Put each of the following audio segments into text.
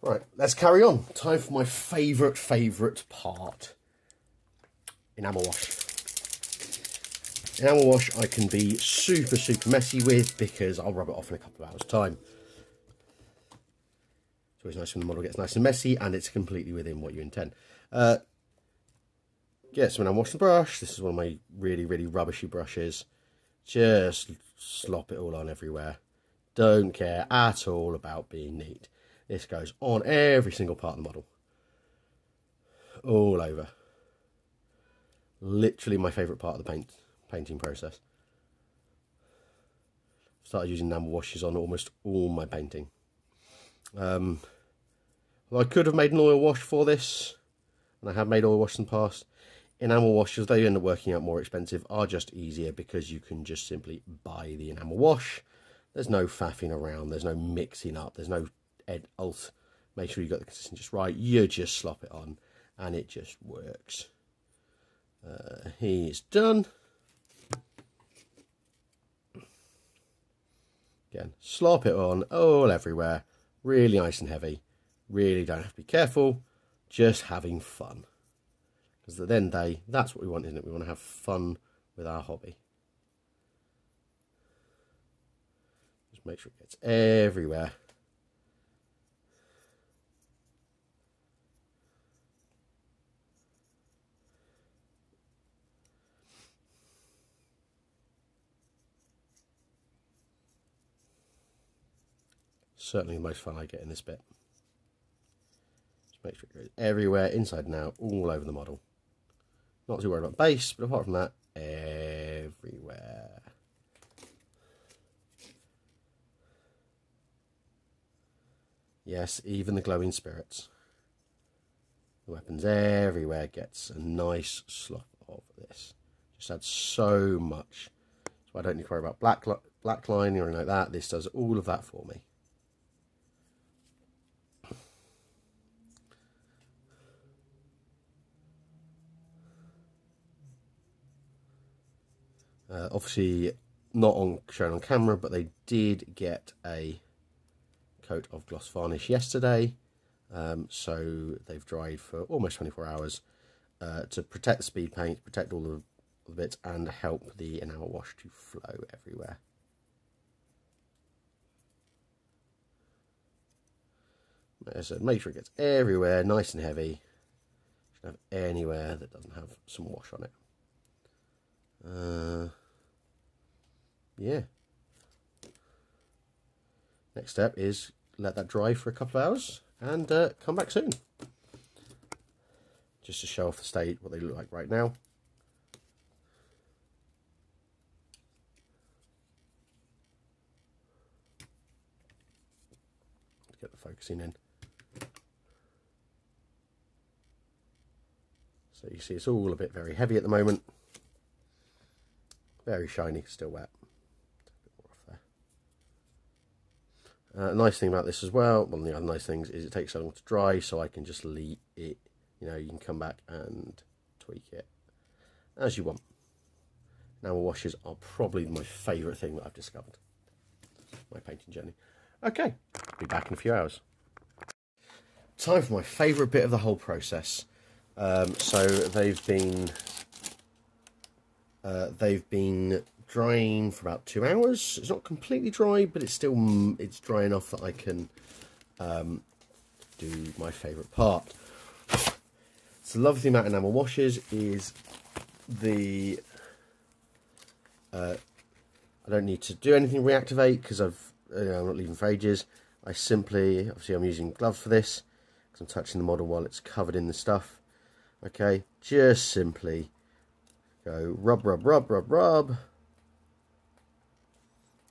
Right, let's carry on. Time for my favourite part. Enamel wash. Enamel wash I can be super messy with because I'll rub it off in a couple of hours' time. It's always nice when the model gets nice and messy and it's completely within what you intend. Get some enamel wash and brush. This is one of my really rubbishy brushes. Just slop it all on everywhere. Don't care at all about being neat. This goes on every single part of the model. All over. Literally my favourite part of the painting process. Started using enamel washes on almost all my painting. Well, I could have made an oil wash for this, and I have made oil wash in the past. Enamel washes, they end up working out more expensive, are just easier because you can just simply buy the enamel wash. There's no faffing around, there's no mixing up, there's no make sure you got the consistency just right. You just slop it on and it just works. He's done. Again, slop it on all everywhere, really nice and heavy. Really don't have to be careful, just having fun. Because at the end of the day, that's what we want, isn't it? We want to have fun with our hobby. Just make sure it gets everywhere. Certainly the most fun I get in this bit. Just make sure it goes everywhere, inside and out, all over the model. Not too worried about base, but apart from that, everywhere. Yes, even the glowing spirits. The weapons everywhere gets a nice slop of this. Just adds so much. So I don't need to worry about black lining or anything like that. This does all of that for me. Obviously not shown on camera, but they did get a coat of gloss varnish yesterday, so they've dried for almost 24 hours to protect the speed paint, protect all the bits, and help the enamel wash to flow everywhere. As I said, make sure it gets everywhere, nice and heavy. Shouldn't have anywhere that doesn't have some wash on it. Yeah. Next step is let that dry for a couple of hours and come back soon. Just to show off the state, what they look like right now. Let's get the focusing in. So you see it's all a bit very heavy at the moment. Very shiny, still wet. Nice thing about this as well, one of the other nice things is it takes so long to dry, so I can just leave it, you know, you can come back and tweak it as you want. Enamel washes are probably my favourite thing that I've discovered. My painting journey. Okay, be back in a few hours. Time for my favourite bit of the whole process. So they've been drying for about 2 hours. It's not completely dry, but it's dry enough that I can do my favourite part. So the lovely thing about enamel washes is I don't need to do anything reactivate because I'm not leaving for ages. I simply, obviously I'm using gloves for this because I'm touching the model while it's covered in the stuff. Okay, just simply go rub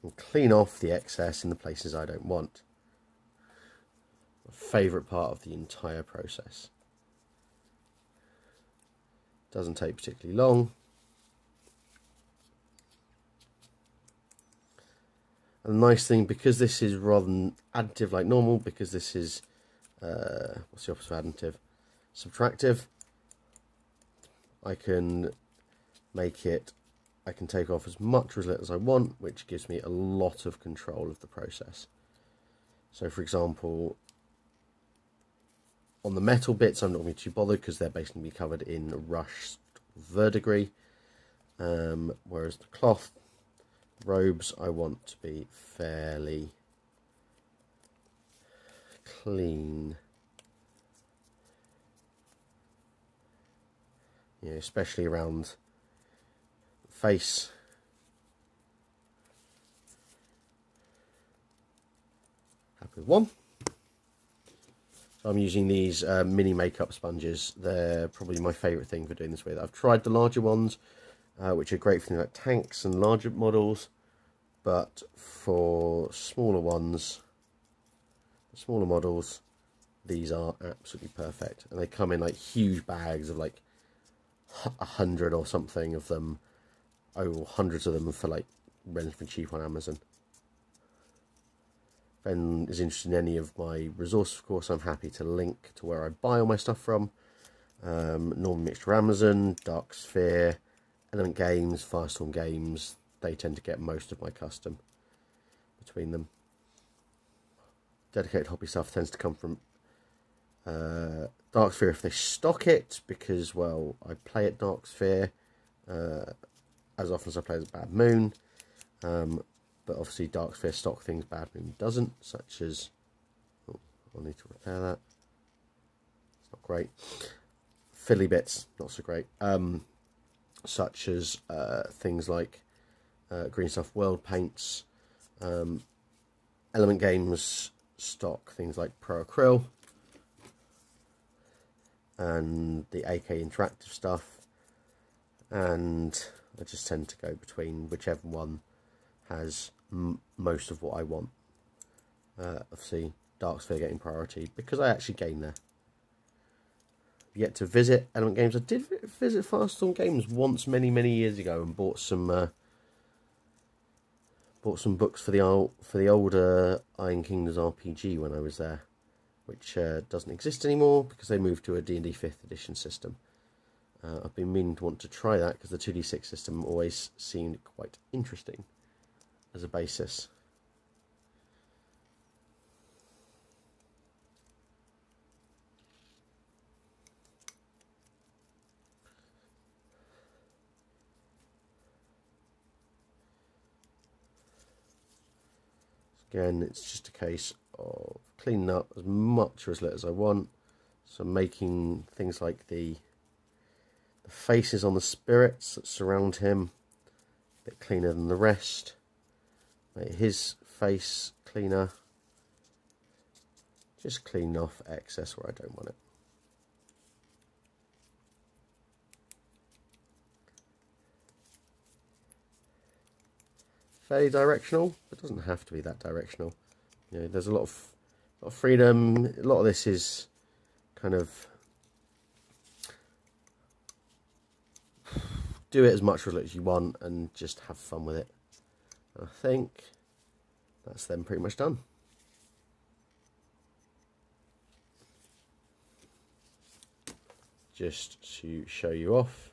and clean off the excess in the places I don't want. My favourite part of the entire process. Doesn't take particularly long. And the nice thing, because this is rather than additive like normal, because this is, what's the opposite of additive? Subtractive. I can make it, I can take off as much or as little as I want, which gives me a lot of control of the process. So for example, On the metal bits, I'm not going to be too bothered because they're basically covered in rushed verdigris. Whereas the cloth robes, I want to be fairly clean. You know, especially around the face. Happy with one. So I'm using these mini makeup sponges. They're probably my favourite thing for doing this with. I've tried the larger ones, which are great for things like tanks and larger models, but for smaller ones, smaller models, these are absolutely perfect. And they come in like huge bags of like 100 or something of them. Oh, hundreds of them for like relatively cheap on Amazon. If anyone is interested in any of my resources, of course, I'm happy to link to where I buy all my stuff from. Normal Mixture Amazon, Dark Sphere, Element Games, Firestorm Games. They tend to get most of my custom between them. Dedicated hobby stuff tends to come from Dark Sphere if they stock it, because, well, I play at Dark Sphere as often as I play as Bad Moon. But obviously Dark Sphere stock things Bad Moon doesn't, such as... Oh, I'll need to repair that. It's not great. Fiddly bits, not so great. Such as things like Green Stuff World Paints, Element Games stock things like Pro Acryl, and the AK Interactive stuff, and I just tend to go between whichever one has most of what I want. Obviously Dark Sphere getting priority because I actually game there. Yet to visit Element Games. I did visit Firestorm Games once many years ago and bought some books for the older Iron Kingdoms RPG when I was there, which doesn't exist anymore because they moved to a D&D 5th edition system. I've been meaning to want to try that because the 2D6 system always seemed quite interesting as a basis. Again, it's just a case of cleaning up as much or as little as I want. So making things like the faces on the spirits that surround him a bit cleaner than the rest. Make his face cleaner. Just clean off excess where I don't want it. Fairly directional, but it doesn't have to be that directional. You know, there's a lot of freedom. A lot of this is kind of do it as much or as little as you want and just have fun with it. I think that's them pretty much done. Just to show you off,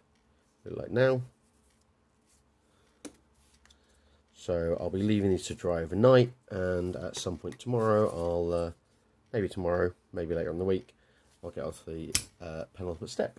like now. So I'll be leaving these to dry overnight, and at some point tomorrow, maybe tomorrow, maybe later in the week, I'll get off the penultimate step.